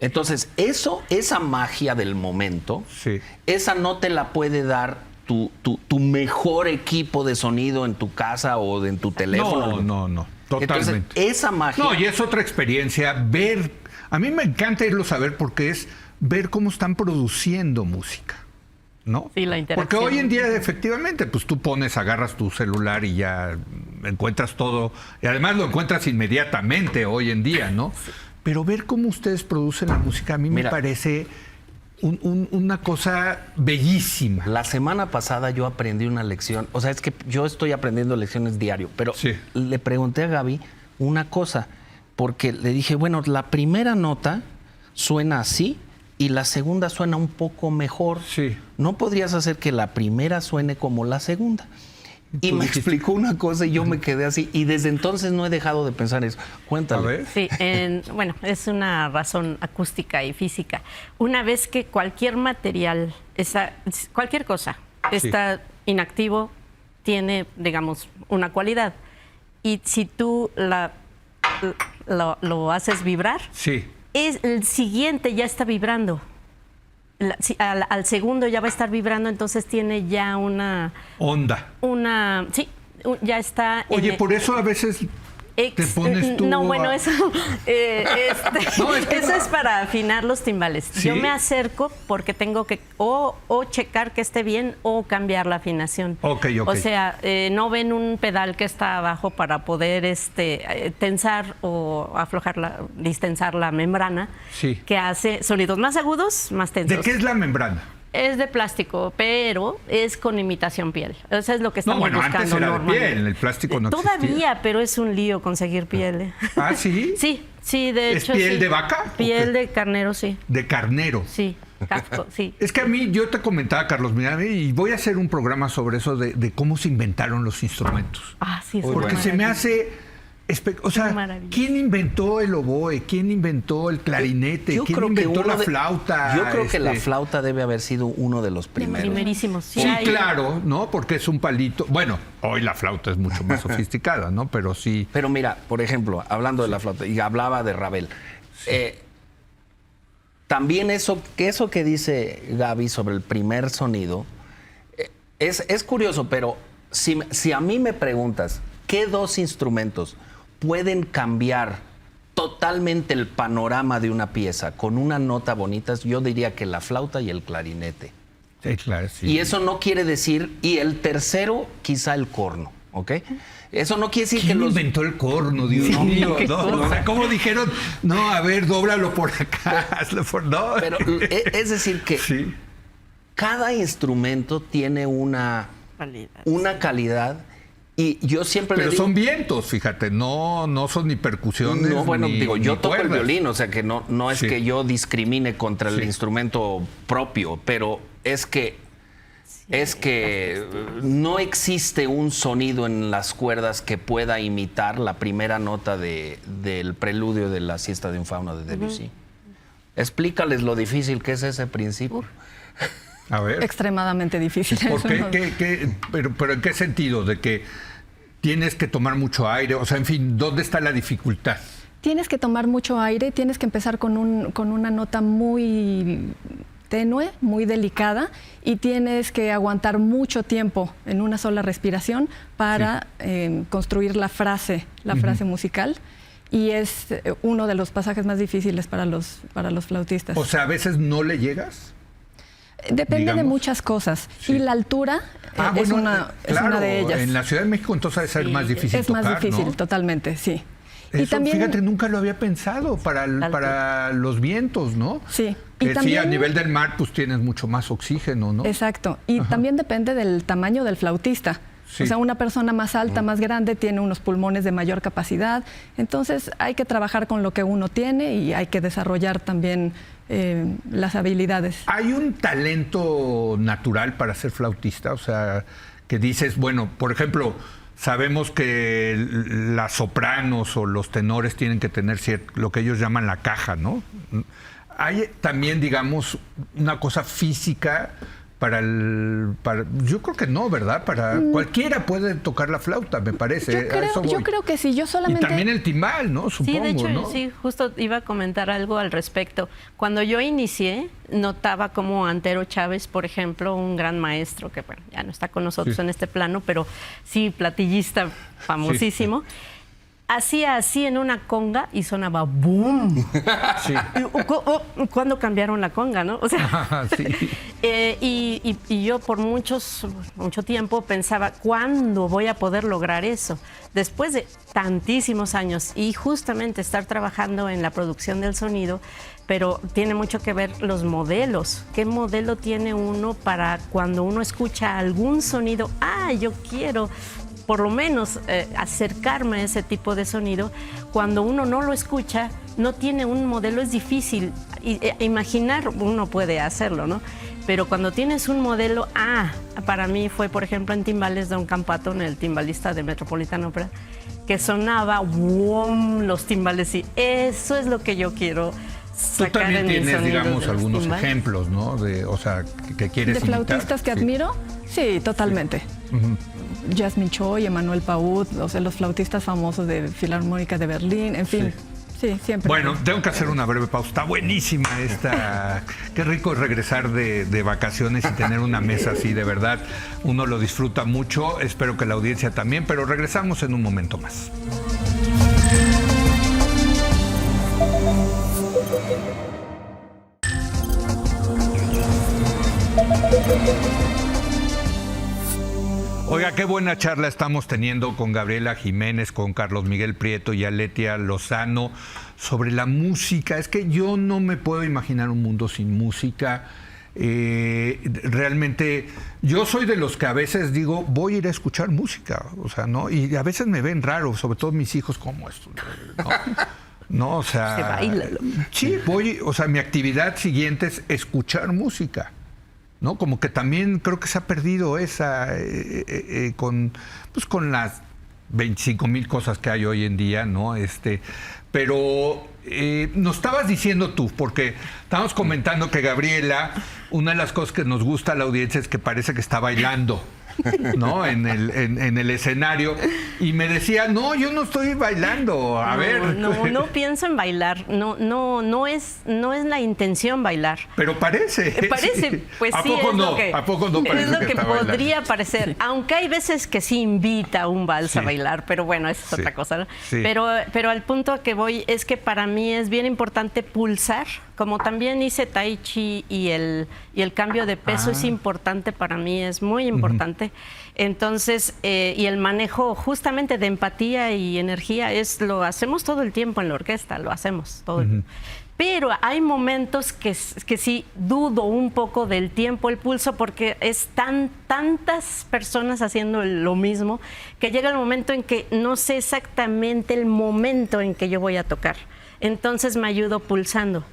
Entonces, esa magia del momento, esa no te la puede dar tu mejor equipo de sonido en tu casa o en tu teléfono. No. Totalmente. Entonces, esa magia... No, y es otra experiencia ver... A mí me encanta irlos a ver porque es ver cómo están produciendo música, ¿no? Sí, la interacción. Porque hoy en día, efectivamente, pues tú agarras tu celular y ya encuentras todo. Y además lo encuentras inmediatamente hoy en día, ¿no? Sí. Pero ver cómo ustedes producen la música a mí me parece... una cosa bellísima. La semana pasada yo aprendí una lección, o sea, es que yo estoy aprendiendo lecciones diario, pero le pregunté a Gaby una cosa, porque le dije, bueno, la primera nota suena así y la segunda suena un poco mejor. Sí. ¿No podrías hacer que la primera suene como la segunda? Y me explicó una cosa y yo me quedé así. Y desde entonces no he dejado de pensar eso. Cuéntale. A ver. Sí, bueno, es una razón acústica y física. Una vez que cualquier material, cualquier cosa, está inactivo, tiene, digamos, una cualidad. Y si tú lo haces vibrar, el siguiente ya está vibrando. Al segundo ya va a estar vibrando, entonces tiene ya una... onda. Ya está... Oye, por eso a veces te pones tú... No, bueno, eso, eso es para afinar los timbales. ¿Sí? Yo me acerco porque tengo que o checar que esté bien o cambiar la afinación. Okay. O sea, no ven un pedal que está abajo para poder tensar o distensar la membrana que hace sonidos más agudos, más tensos. ¿De qué es la membrana? Es de plástico, pero es con imitación piel. Eso es lo que estamos buscando antes era normalmente. de piel, el plástico no Todavía, existía. pero es un lío conseguir piel. ¿Ah, sí? Sí, de hecho. ¿Es piel de vaca? Piel de carnero, sí. ¿De carnero? Sí, casco, sí. Es que a mí, yo te comentaba, Carlos, mira, y voy a hacer un programa sobre eso de cómo se inventaron los instrumentos. Sí, es porque se me hace... O sea, ¿quién inventó el oboe? ¿Quién inventó el clarinete? ¿Quién inventó la flauta? Yo creo que la flauta debe haber sido uno de los primeros. Primerísimos. Sí, claro, ¿no? Porque es un palito. Bueno, hoy la flauta es mucho más sofisticada, ¿no? Pero sí. Pero mira, por ejemplo, hablando de la flauta, y hablaba de Ravel. También eso que dice Gaby sobre el primer sonido, es curioso, pero si a mí me preguntas, ¿qué dos instrumentos pueden cambiar totalmente el panorama de una pieza con una nota bonita? Yo diría que la flauta y el clarinete. Sí, claro, sí. Y eso no quiere decir, y el tercero, quizá el corno, ¿ok? Eso no quiere decir ¿Quién inventó el corno, Dios mío? O sea, ¿cómo dijeron? No, a ver, dóblalo por acá, hazlo por... No. Pero es decir que cada instrumento tiene una calidad. Y yo siempre le digo... Pero son vientos, fíjate, no son ni percusiones. No, bueno, digo, yo toco el cuerdas. violín, o sea que no es que yo discrimine contra el instrumento propio, pero es que no existe un sonido en las cuerdas que pueda imitar la primera nota del preludio de la siesta de un fauno de Debussy. Explícales lo difícil que es ese principio. A ver. Extremadamente difícil. ¿Por qué? Pero ¿en qué sentido? ¿De que tienes que tomar mucho aire? O sea, en fin, ¿dónde está la dificultad? Tienes que tomar mucho aire, tienes que empezar con una nota muy tenue, muy delicada, y tienes que aguantar mucho tiempo en una sola respiración para construir la frase musical. Y es uno de los pasajes más difíciles para los flautistas. O sea, ¿a veces no le llegas? Depende de muchas cosas. Y la altura es una de ellas. En la Ciudad de México entonces debe ser más difícil es más tocar, difícil, ¿no? Totalmente, sí. Eso, y también, fíjate, nunca lo había pensado para los vientos, ¿no? Sí. Que Y también, sí, a nivel del mar pues tienes mucho más oxígeno, ¿no? Exacto. Y también depende del tamaño del flautista. Sí. O sea, una persona más alta, más grande, tiene unos pulmones de mayor capacidad. Entonces hay que trabajar con lo que uno tiene y hay que desarrollar también las habilidades. ¿Hay un talento natural para ser flautista? O sea, que dices, bueno, por ejemplo, sabemos que las sopranos o los tenores tienen que tener lo que ellos llaman la caja, ¿no? Hay también, digamos, una cosa física yo creo que no, ¿verdad? Cualquiera puede tocar la flauta, me parece. Yo creo que sí, yo solamente... Y también el timbal, ¿no? Supongo, sí, de hecho, ¿no? sí, justo iba a comentar algo al respecto. Cuando yo inicié, notaba como Antero Chávez, por ejemplo, un gran maestro que, bueno, ya no está con nosotros en este plano, pero sí, platillista famosísimo. Sí. Hacía así en una conga y sonaba ¡boom! Sí. ¿Cuándo cambiaron la conga, no? O sea, sí. Y yo por mucho tiempo pensaba, ¿cuándo voy a poder lograr eso? Después de tantísimos años y justamente estar trabajando en la producción del sonido, pero tiene mucho que ver los modelos. ¿Qué modelo tiene uno para cuando uno escucha algún sonido? Yo quiero... por lo menos acercarme a ese tipo de sonido. Cuando uno no lo escucha, no tiene un modelo, es difícil. Imaginar, uno puede hacerlo, ¿no? Pero cuando tienes un modelo, para mí fue, por ejemplo, en timbales Don Campato, el timbalista de Metropolitan Opera, que sonaba ¡wom! Los timbales, y eso es lo que yo quiero sacar. Tú también tienes, digamos, algunos timbales. Ejemplos, ¿no? O sea, que quieres ¿De flautistas imitar? que admiro? Sí, totalmente. Sí. Jasmine Choi, Emanuel Paut, o sea, los flautistas famosos de Filarmónica de Berlín, en fin. Sí, siempre. Bueno, tengo que hacer una breve pausa. Está buenísima esta. Qué rico es regresar de vacaciones y tener una mesa así, de verdad. Uno lo disfruta mucho. Espero que la audiencia también, pero regresamos en un momento más. Oiga, qué buena charla estamos teniendo con Gabriela Jiménez, con Carlos Miguel Prieto y Aletia Lozano sobre la música. Es que yo no me puedo imaginar un mundo sin música. Realmente, yo soy de los que a veces digo, voy a ir a escuchar música, o sea, ¿no? Y a veces me ven raro, sobre todo mis hijos, como esto, ¿no? No, o sea... Se baila. Sí, o sea, mi actividad siguiente es escuchar música. ¿No? Como que también creo que se ha perdido esa con las 25,000 cosas que hay hoy en día, ¿no? Pero nos estabas diciendo tú, porque estábamos comentando que Gabriela, una de las cosas que nos gusta a la audiencia es que parece que está bailando, ¿no? En el escenario. Y me decía, no, yo no estoy bailando. A ver. No pienso en bailar. No es la intención bailar. Pero parece. Parece, pues ¿A sí. poco es no? Lo que, ¿A poco no parece es lo que está podría bailando? parecer. Aunque hay veces que sí invita a un vals a bailar, pero bueno, esa es otra cosa, ¿no? Sí. Pero al punto a que voy es que para mí es bien importante pulsar. Como también hice Tai Chi y el cambio de peso es importante para mí, es muy importante. Entonces, y el manejo justamente de empatía y energía lo hacemos todo el tiempo en la orquesta, lo hacemos todo el tiempo. Pero hay momentos que sí dudo un poco del tiempo, el pulso, porque es tantas personas haciendo lo mismo que llega el momento en que no sé exactamente el momento en que yo voy a tocar. Entonces me ayudo pulsando.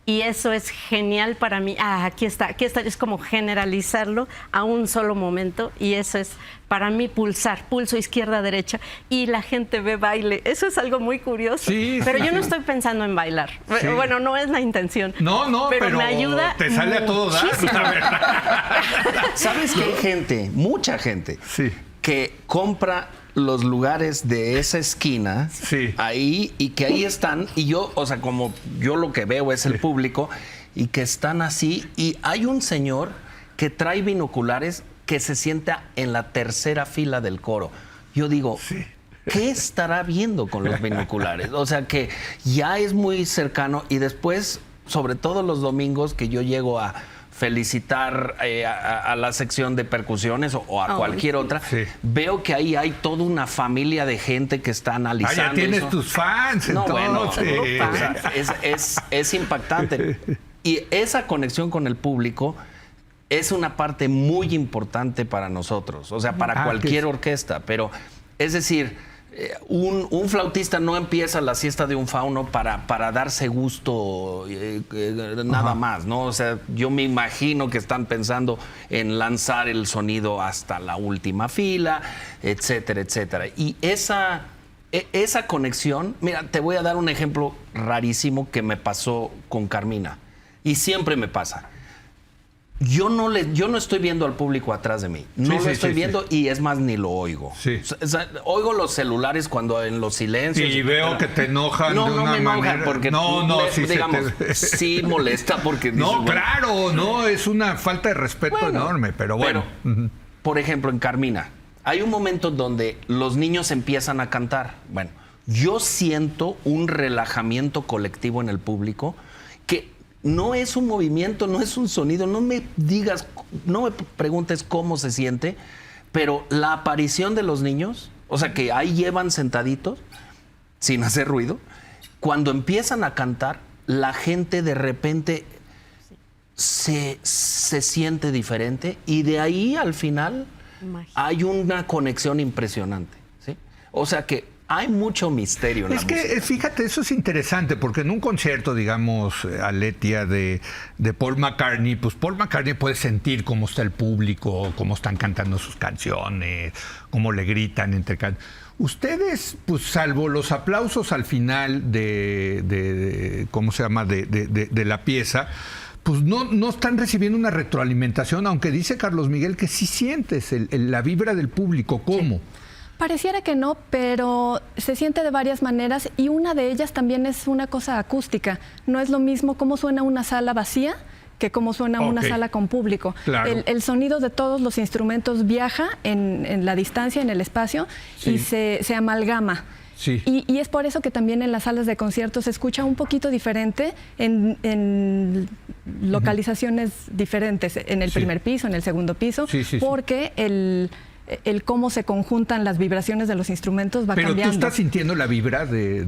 Y eso es genial para mí. Aquí está. Es como generalizarlo a un solo momento. Y eso es para mí pulsar, pulso izquierda, derecha. Y la gente ve baile. Eso es algo muy curioso. Sí, pero yo no estoy pensando en bailar. Sí. Bueno, no es la intención. No, pero me ayuda. Te sale a todo dar, la verdad. ¿Sabes que hay gente, mucha gente, que compra los lugares de esa esquina ahí y que ahí están, y yo, o sea, como yo lo que veo es el público y que están así, y hay un señor que trae binoculares que se sienta en la tercera fila del coro. Yo digo, ¿qué estará viendo con los binoculares? O sea, que ya es muy cercano, y después, sobre todo los domingos que yo llego a felicitar a la sección de percusiones o a cualquier otra, veo que ahí hay toda una familia de gente que está analizando. Ya tienes tus fans, no, entonces. Bueno, o sea, es impactante. Y esa conexión con el público es una parte muy importante para nosotros, o sea, para cualquier orquesta. Pero, es decir, Un flautista no empieza la siesta de un fauno para darse gusto nada más, ¿no? O sea, yo me imagino que están pensando en lanzar el sonido hasta la última fila, etcétera, etcétera. Y esa conexión, mira, te voy a dar un ejemplo rarísimo que me pasó con Carmina. Y siempre me pasa. Yo no estoy viendo al público atrás de mí. No lo estoy viendo y es más, ni lo oigo. Sí. O sea, oigo los celulares cuando en los silencios. Y veo que te enojan no, de una no me enojan manera. porque sí molesta porque no, dices, claro, no, es una falta de respeto enorme, pero bueno. Por ejemplo, en Carmina, hay un momento donde los niños empiezan a cantar. Bueno, yo siento un relajamiento colectivo en el público que no es un movimiento, no es un sonido, no me preguntes cómo se siente, pero la aparición de los niños, o sea, que ahí llevan sentaditos, sin hacer ruido, cuando empiezan a cantar, la gente de repente se siente diferente y de ahí al final hay una conexión impresionante, ¿sí? O sea que hay mucho misterio en la música. Es que, fíjate, eso es interesante, porque en un concierto, digamos, Aletia, de Paul McCartney, pues Paul McCartney puede sentir cómo está el público, cómo están cantando sus canciones, cómo le gritan entre ustedes, pues salvo los aplausos al final ¿cómo se llama?, de la pieza, pues no están recibiendo una retroalimentación, aunque dice Carlos Miguel que sí sientes la vibra del público. ¿Cómo? Sí. Pareciera que no, pero se siente de varias maneras y una de ellas también es una cosa acústica. No es lo mismo cómo suena una sala vacía que cómo suena una sala con público. Claro. El sonido de todos los instrumentos viaja en la distancia, en el espacio, y se amalgama. Sí. Y es por eso que también en las salas de conciertos se escucha un poquito diferente en localizaciones diferentes, en el primer piso, en el segundo piso, porque el cómo se conjuntan las vibraciones de los instrumentos va cambiando. Pero tú estás sintiendo la vibra de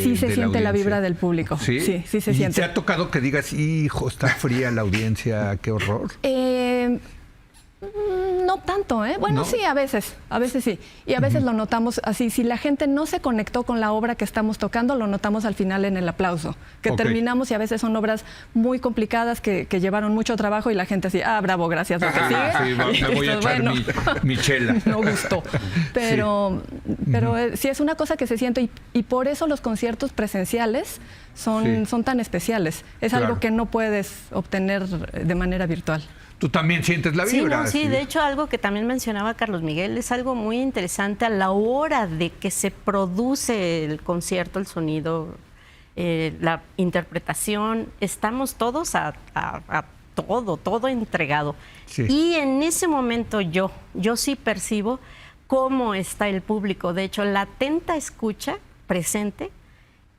sí, se de siente la vibra del público. Sí, sí se ¿Y siente. te ha tocado que digas, hijo, está fría la audiencia, qué horror? No tanto, ¿eh? Bueno, ¿no? Sí, a veces sí. Y a veces lo notamos así. Si la gente no se conectó con la obra que estamos tocando, lo notamos al final en el aplauso. Que terminamos y a veces son obras muy complicadas que llevaron mucho trabajo y la gente así, bravo, gracias, lo que sigue. Sí, me voy a echar mi chela. No gustó. Pero sí es una cosa que se siente y por eso los conciertos presenciales son tan especiales. Es algo que no puedes obtener de manera virtual. Tú también sientes la vibra. Sí, de hecho, algo que también mencionaba Carlos Miguel es algo muy interesante a la hora de que se produce el concierto, el sonido, la interpretación. Estamos todos a todo entregado. Sí. Y en ese momento yo sí percibo cómo está el público. De hecho, la atenta escucha presente,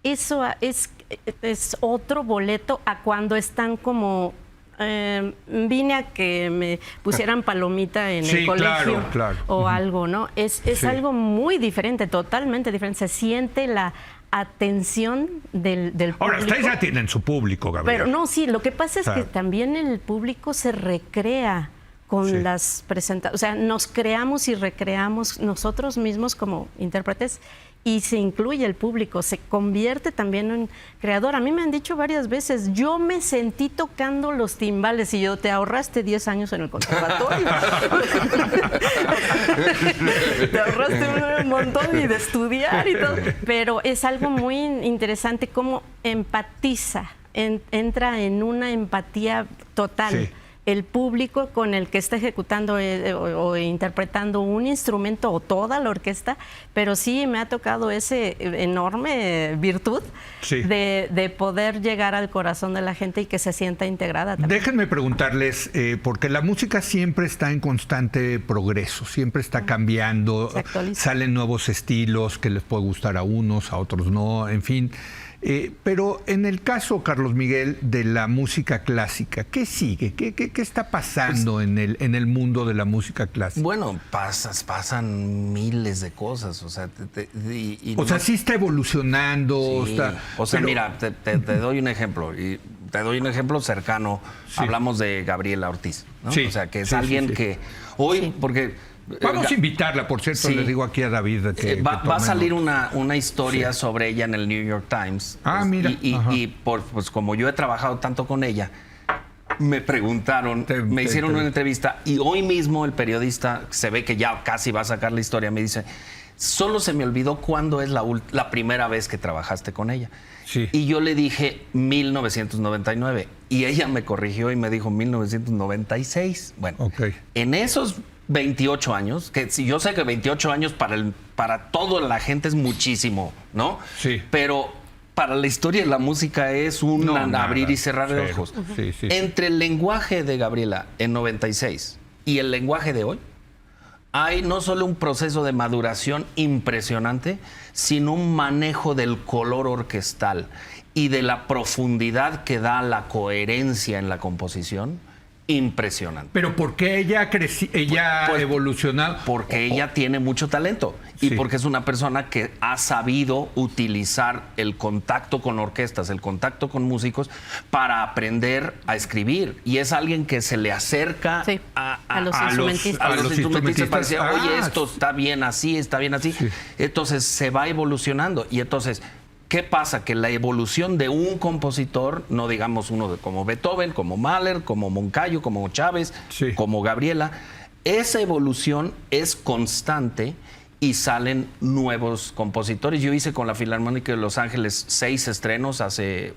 eso es otro boleto a cuando están como... vine a que me pusieran palomita en el colegio o algo, ¿no? Es algo muy diferente, totalmente diferente. Se siente la atención del público. Ahora, ustedes ya tienen su público, Gabriel. Pero no, sí, lo que pasa es que también el público se recrea con las presentaciones. O sea, nos creamos y recreamos nosotros mismos como intérpretes y se incluye el público, se convierte también en creador. A mí me han dicho varias veces, yo me sentí tocando los timbales y yo, te ahorraste 10 años en el conservatorio. Te ahorraste un montón y de estudiar y todo. Pero es algo muy interesante cómo empatiza, entra en una empatía total. El público con el que está ejecutando o interpretando un instrumento o toda la orquesta, pero sí me ha tocado ese enorme virtud de poder llegar al corazón de la gente y que se sienta integrada también. Déjenme preguntarles, porque la música siempre está en constante progreso, siempre está cambiando, salen nuevos estilos que les puede gustar a unos, a otros no, en fin. Pero en el caso, Carlos Miguel, de la música clásica, ¿qué sigue? ¿Qué está pasando en el mundo de la música clásica? Bueno, pasan miles de cosas, o sea, sí está evolucionando. Sí. Mira, te doy un ejemplo, y te doy un ejemplo cercano. Hablamos de Gabriela Ortiz, ¿no? O sea, que es alguien que hoy, porque Vamos a invitarla, por cierto, Sí. le digo aquí a David que va a tome salir notas. una historia sobre ella en el New York Times. Ah, mira. Ajá. Y pues como yo he trabajado tanto con ella, me preguntaron, me hicieron una entrevista y hoy mismo el periodista, se ve que ya casi va a sacar la historia, me dice, solo se me olvidó cuándo es la primera vez que trabajaste con ella. Sí. Y yo le dije 1999 y ella me corrigió y me dijo 1996. Bueno, Ok. en esos 28 años, que si yo sé que 28 años para toda la gente es muchísimo, ¿no? Sí. Pero para la historia de la música es un No, nada, abrir y cerrar de cero. ojos. Sí, sí. Entre el lenguaje de Gabriela en 96 y el lenguaje de hoy, hay no solo un proceso de maduración impresionante, sino un manejo del color orquestal y de la profundidad que da la coherencia en la composición, impresionante. Pero ¿por qué ella ha Pues, evolucionado? Porque ella tiene mucho talento y Sí. porque es una persona que ha sabido utilizar el contacto con orquestas, el contacto con músicos para aprender a escribir. Y es alguien que se le acerca Sí, a los a instrumentistas. a los instrumentistas para decir, oye, Ah, esto está bien así, está bien así. Sí. Entonces se va evolucionando. Y entonces, ¿qué pasa? Que la evolución de un compositor, no digamos como Beethoven, como Mahler, como Moncayo, como Chávez, Sí. como Gabriela, esa evolución es constante y salen nuevos compositores. Yo hice con la Filarmónica de Los Ángeles 6 estrenos hace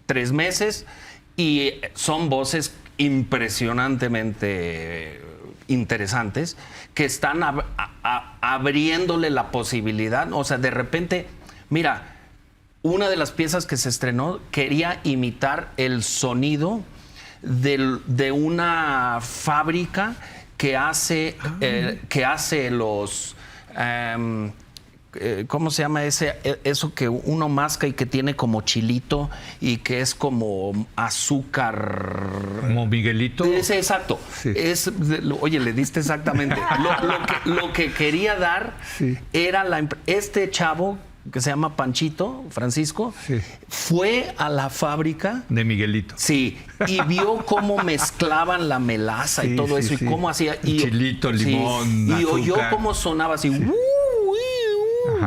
3 meses y son voces impresionantemente interesantes que están abriéndole la posibilidad. O sea, de repente, mira, una de las piezas que se estrenó quería imitar el sonido de una fábrica que hace los ¿cómo se llama eso que uno masca y que tiene como chilito y que es como azúcar? Como Miguelito. Exacto. Sí. Oye, le diste exactamente. Lo que quería dar Sí. era este chavo que se llama Panchito, Francisco, Sí. fue a la fábrica. De Miguelito. Sí, y vio cómo mezclaban la melaza Sí, y todo sí, eso, sí. y cómo hacía. El chilito, limón, y oyó azúcar. cómo sonaba así. Ajá.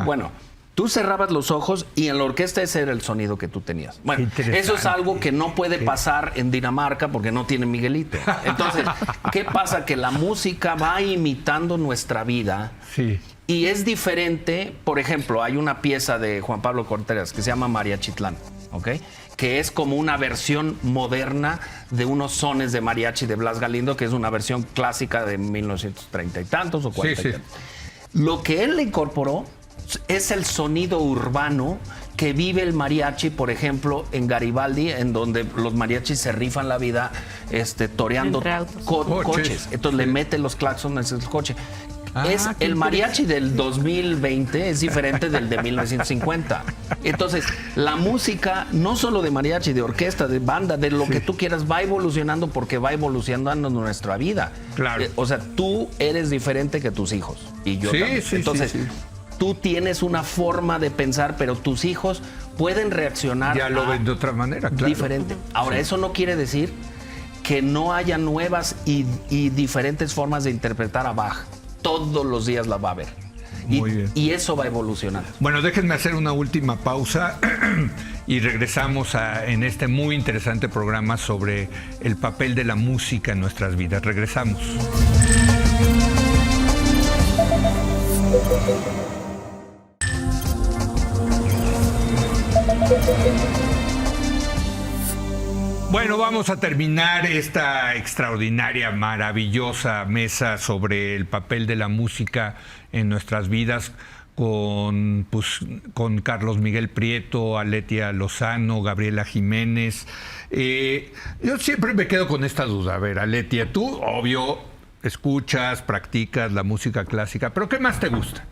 Bueno, tú cerrabas los ojos y en la orquesta ese era el sonido que tú tenías. Bueno, Qué interesante. eso es algo que no puede pasar en Dinamarca porque no tiene Miguelito. Entonces, ¿qué pasa? Que la música va imitando nuestra vida. Sí. Y es diferente, por ejemplo, hay una pieza de Juan Pablo Corteras que se llama Mariachitlán, ¿ok? Que es como una versión moderna de unos sones de mariachi de Blas Galindo, que es una versión clásica de 1930 y tantos o 40 Sí, y sí. tantos. Lo que él le incorporó es el sonido urbano que vive el mariachi, por ejemplo, en Garibaldi, en donde los mariachis se rifan la vida toreando Entre autos. coches. Entonces le mete los claxons en el coche. Ah, qué El mariachi del 2020 es diferente del de 1950. Entonces, la música, no solo de mariachi, de orquesta, de banda, de lo que tú quieras, va evolucionando porque va evolucionando nuestra vida. Claro. O sea, tú eres diferente que tus hijos. Y yo Sí, también. sí, Entonces, sí, sí. tú tienes una forma de pensar, pero tus hijos pueden reaccionar Ya lo ven de otra manera, claro. diferente. Ahora, eso no quiere decir que no haya nuevas y diferentes formas de interpretar a Bach. Todos los días la va a haber. Muy bien. Y eso va evolucionando. Bueno, déjenme hacer una última pausa y regresamos en este muy interesante programa sobre el papel de la música en nuestras vidas. Regresamos. Bueno, vamos a terminar esta extraordinaria, maravillosa mesa sobre el papel de la música en nuestras vidas con Carlos Miguel Prieto, Aletia Lozano, Gabriela Jiménez. Yo siempre me quedo con esta duda. A ver, Aletia, tú, obvio, escuchas, practicas la música clásica, pero ¿qué más te gusta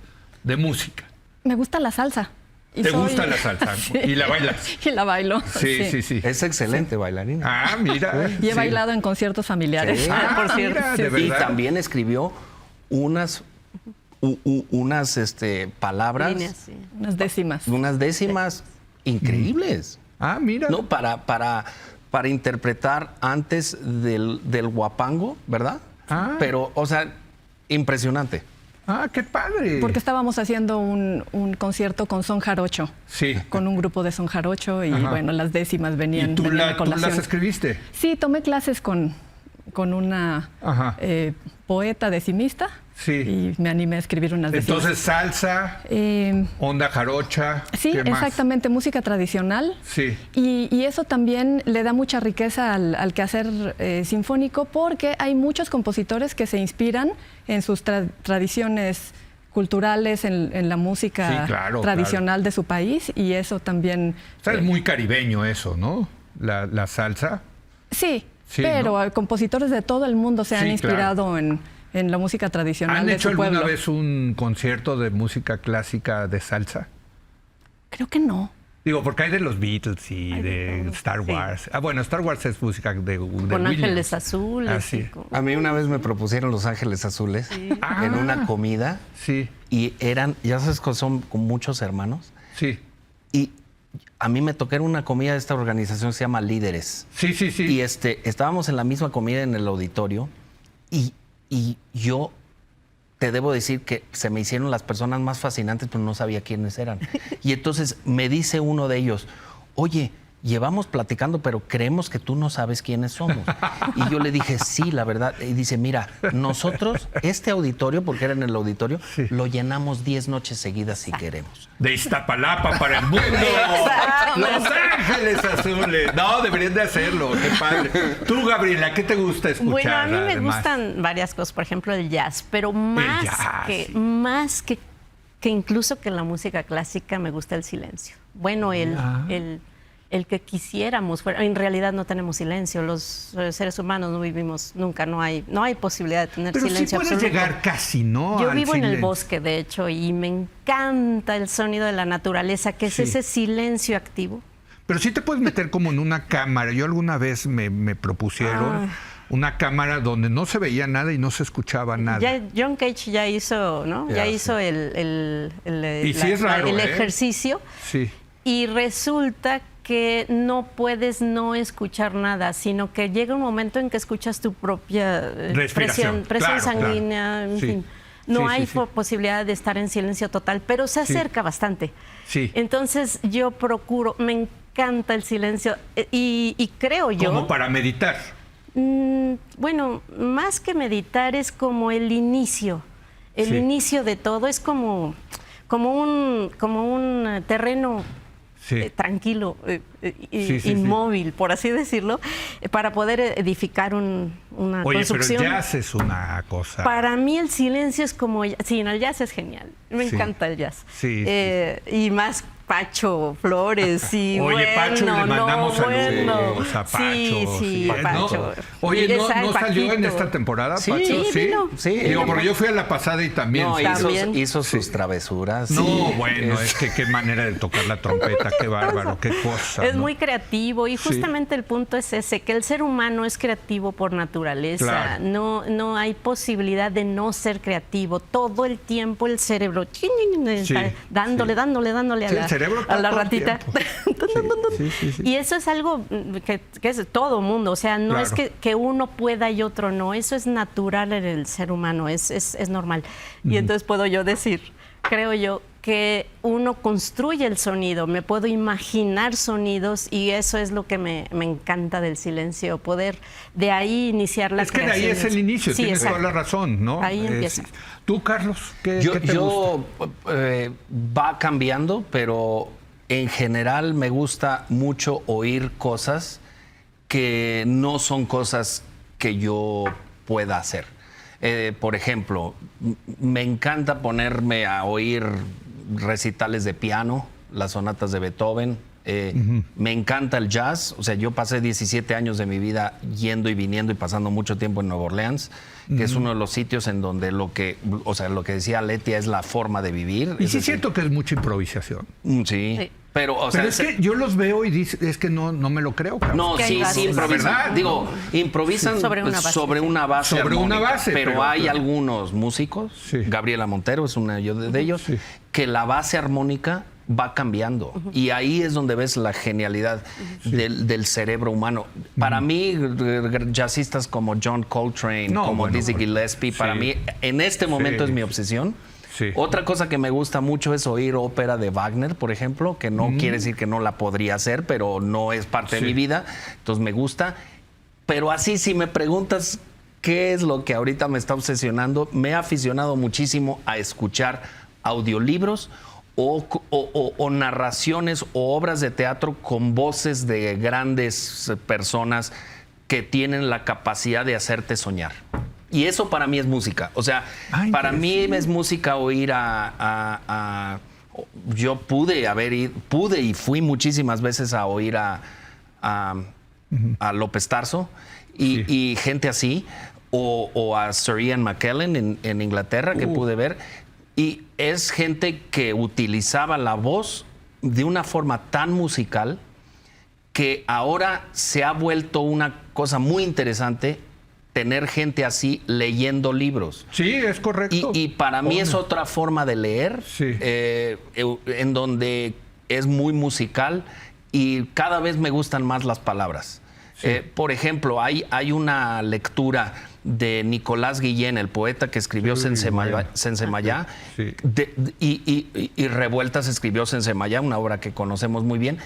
de música? Me gusta la salsa. Y ¿Te gusta la salsa? Sí. ¿Y la bailas? Y la bailo. Sí. Es excelente bailarina. Ah, mira. Y he sí. bailado en conciertos familiares. Sí. por cierto. Mira, de Y verdad. también escribió unas palabras, Líneas, sí. Unas décimas. unas décimas increíbles. Ah, mira. ¿No? Para interpretar antes del guapango, ¿verdad? Ah. Pero, o sea, Impresionante. Ah, qué padre. Porque estábamos haciendo un concierto con son jarocho. Sí. Con un grupo de son jarocho y Ajá. bueno, las décimas venían. ¿Y tú, venían a tú colación. las escribiste? Sí, tomé clases con una Ajá. poeta decimista. Sí. Y me animé a escribir unas décimas. Entonces, salsa, onda jarocha. Sí, ¿qué más? exactamente, música tradicional. Sí. Y eso también le da mucha riqueza al quehacer sinfónico porque hay muchos compositores que se inspiran en sus tradiciones culturales, en la música Sí, claro, tradicional de su país y eso también... O sea, es muy caribeño eso, ¿no? La salsa. Sí, Sí, pero ¿no? compositores de todo el mundo se han Sí, inspirado en la música tradicional ¿Han de hecho su pueblo. alguna vez un concierto de música clásica de salsa? Creo que no. Digo, porque hay de los Beatles y de Star sí. Wars. Ah, bueno, Star Wars es música de Con Williams. Ángeles Azules. Ah, sí. y con- A mí una vez me propusieron Los Ángeles Azules en una comida Sí, y eran, ya sabes que son con muchos hermanos, sí. y a mí me tocó en una comida de esta organización que se llama Líderes. Sí, sí, sí. Y estábamos en la misma comida en el auditorio y yo te debo decir que se me hicieron las personas más fascinantes, pero no sabía quiénes eran. Y entonces me dice uno de ellos, oye, llevamos platicando, pero creemos que tú no sabes quiénes somos. Y yo le dije, sí, la verdad. Y dice, mira, nosotros, este auditorio, porque era en el auditorio, Sí. lo llenamos 10 noches seguidas si queremos. De Iztapalapa para el mundo. Los Ángeles Azules. No, deberían de hacerlo. Qué padre. Tú, Gabriela, ¿qué te gusta escuchar? Bueno, a mí me además? gustan varias cosas, por ejemplo el jazz, pero más jazz, que sí. más que incluso que la música clásica me gusta el silencio. Bueno, el que quisiéramos, en realidad no tenemos silencio, los seres humanos no vivimos nunca, no hay posibilidad de tener Pero sí silencio puedes absoluto. llegar casi, ¿no? Yo al vivo en el silencio. bosque, de hecho, y me encanta el sonido de la naturaleza, que es Sí. ese silencio activo. Pero sí te puedes meter como en una cámara. Yo alguna vez me propusieron una cámara donde no se veía nada y no se escuchaba nada. Ya John Cage ya hizo, ¿no? Ya, Ya sí. hizo el Y sí es raro, el ¿eh? ejercicio Sí. y resulta que no puedes no escuchar nada, sino que llega un momento en que escuchas tu propia Respiración, presión claro, sanguínea, claro. en Sí. fin. No Sí, hay sí, sí. posibilidad de estar en silencio total, pero se acerca bastante. Sí. Entonces yo procuro, me encanta el silencio y creo yo... Como para meditar. Bueno, más que meditar es como el inicio. El Sí. inicio de todo es como un terreno Sí. tranquilo, Sí, sí, inmóvil, por así decirlo, para poder edificar una Oye, pero el construcción. jazz es una cosa. Para mí el silencio es como... Sí, no, el jazz es genial. Me Sí. encanta el jazz. Sí, Y más Pacho Flores y Oye, bueno, Pacho, le mandamos no, saludos bueno. a Pacho. Sí, ¿no? Pacho. Oye, Y ¿no esa, salió en Paquito. esta temporada, Sí, Pacho? sí, vino. Sí. Digo, porque yo fui a la pasada y también. No, sí. También. hizo sus travesuras. No, Sí. bueno, es que qué manera de tocar la trompeta, qué bárbaro, qué cosa. Es ¿no? muy creativo y Sí. justamente el punto es ese, que el ser humano es creativo por naturaleza. Claro. No hay posibilidad de no ser creativo. Todo el tiempo el cerebro está dándole a Sí, el cerebro está a la todo el ratita. tiempo. Sí. Y eso es algo que es de todo mundo. O sea, no Claro. es que uno pueda y otro no. Eso es natural en el ser humano, es normal. Y entonces puedo yo decir, creo yo, que uno construye el sonido, me puedo imaginar sonidos y eso es lo que me encanta del silencio, poder de ahí iniciar la Es que de ahí creación. es el inicio, Sí, tienes toda exacto. la razón, ¿no? Ahí empieza. Tú, Carlos, ¿qué te gusta? Yo va cambiando, pero en general me gusta mucho oír cosas que no son cosas que yo pueda hacer. Por ejemplo, me encanta ponerme a oír recitales de piano, las sonatas de Beethoven. Me encanta el jazz. O sea, yo pasé 17 años de mi vida yendo y viniendo y pasando mucho tiempo en Nueva Orleans, que es uno de los sitios en donde lo que decía Letia es la forma de vivir. Y Es sí decir, siento que es mucha improvisación. Sí. Sí. Pero, o sea, Pero es que yo los veo y es que no me lo creo, Carlos. no, que hay sí, bases. sí, improvisan. La verdad, Digo, improvisan Sobre una base, sobre sí. una base. Sobre una armónica, base, pero pero hay claro. algunos músicos, Sí. Gabriela Montero es una de ellos, Sí. que la base armónica va cambiando. Y ahí es donde ves la genialidad del cerebro humano. Para mí, jazzistas como John Coltrane, como Dizzy Gillespie, para mí, en este momento es mi obsesión. Sí. Otra cosa que me gusta mucho es oír ópera de Wagner, por ejemplo, que no quiere decir que no la podría hacer, pero no es parte de mi vida, entonces me gusta. Pero así, si me preguntas qué es lo que ahorita me está obsesionando, me he aficionado muchísimo a escuchar audiolibros o narraciones o obras de teatro con voces de grandes personas que tienen la capacidad de hacerte soñar. Y eso para mí es música. O sea, para mí es música oír yo pude y fui muchísimas veces a oír a López Tarso y gente así, o a Sir Ian McKellen en Inglaterra, que pude ver. Y es gente que utilizaba la voz de una forma tan musical que ahora se ha vuelto una cosa muy interesante tener gente así leyendo libros. Sí, es correcto. Y para mí es otra forma de leer, en donde es muy musical y cada vez me gustan más las palabras. Sí. Por ejemplo, hay una lectura de Nicolás Guillén, el poeta que escribió Sensemayá, y Revueltas escribió Sensemayá, una obra que conocemos muy bien.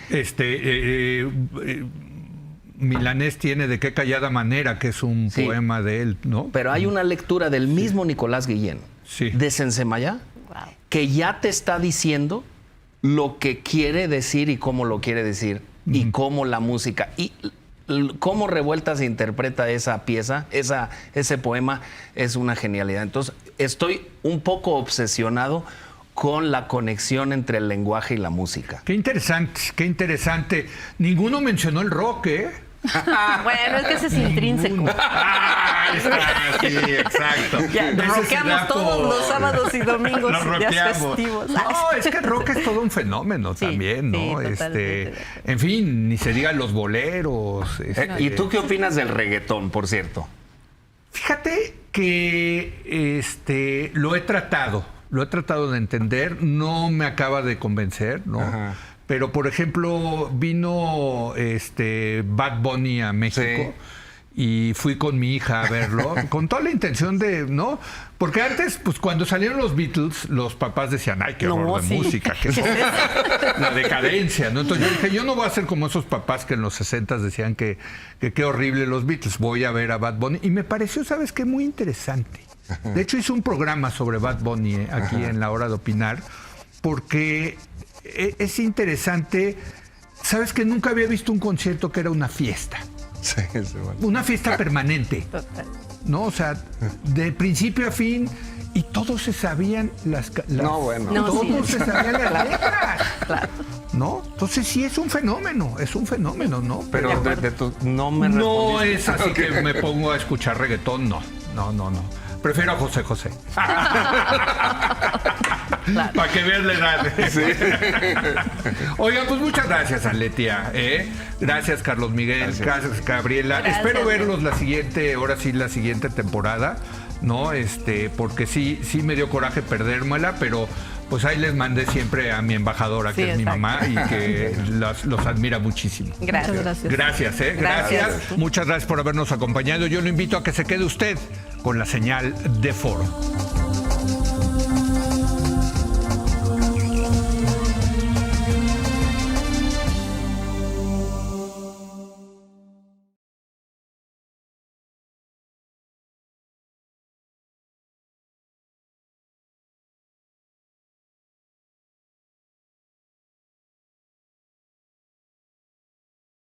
Milanés tiene De qué callada manera, que es un poema de él, ¿no? Pero hay una lectura del mismo Nicolás Guillén, de Sensemayá, que ya te está diciendo lo que quiere decir y cómo lo quiere decir, y cómo la música, y cómo Revueltas se interpreta esa pieza, ese poema, es una genialidad. Entonces, estoy un poco obsesionado con la conexión entre el lenguaje y la música. Qué interesante, qué interesante. Ninguno mencionó el rock, ¿eh? Bueno, es que ese es intrínseco. Sí, exacto. Ya, rockeamos todos los sábados y domingos, días festivos. No, es que el rock es todo un fenómeno también, ¿no? En fin, ni se digan los boleros. ¿Y tú qué opinas del reggaetón, por cierto? Fíjate que lo he tratado de entender, no me acaba de convencer, ¿no? Ajá. Pero, por ejemplo, vino Bad Bunny a México y fui con mi hija a verlo, con toda la intención de, ¿no? Porque antes, pues cuando salieron los Beatles, los papás decían, ay, qué horror de música, qué la decadencia, ¿no? Entonces yo dije, yo no voy a ser como esos papás que en los 60s decían que qué horrible los Beatles, voy a ver a Bad Bunny. Y me pareció, ¿sabes qué? Muy interesante. De hecho, hice un programa sobre Bad Bunny aquí en La Hora de Opinar, porque es interesante. Sabes que nunca había visto un concierto que era una fiesta. Sí, bueno. Una fiesta permanente. Total. ¿No? O sea, de principio a fin, y todos se sabían las todos se sabían las letras. Claro. ¿No? Entonces sí es un fenómeno, ¿no? Pero no me respondiste. No es así que me pongo a escuchar reggaetón, no. Prefiero a José José. Claro. Para que veas la edad. Sí. Oigan, pues muchas gracias, Aletia. Gracias, Carlos Miguel. Gracias, Gabriela. Gracias. Espero verlos la siguiente temporada, ¿no? Porque sí me dio coraje perdérmela, pero pues ahí les mandé siempre a mi embajadora, que es mi mamá, y que los admira muchísimo. Gracias. Gracias. Muchas gracias por habernos acompañado. Yo lo invito a que se quede usted con la señal de Foro.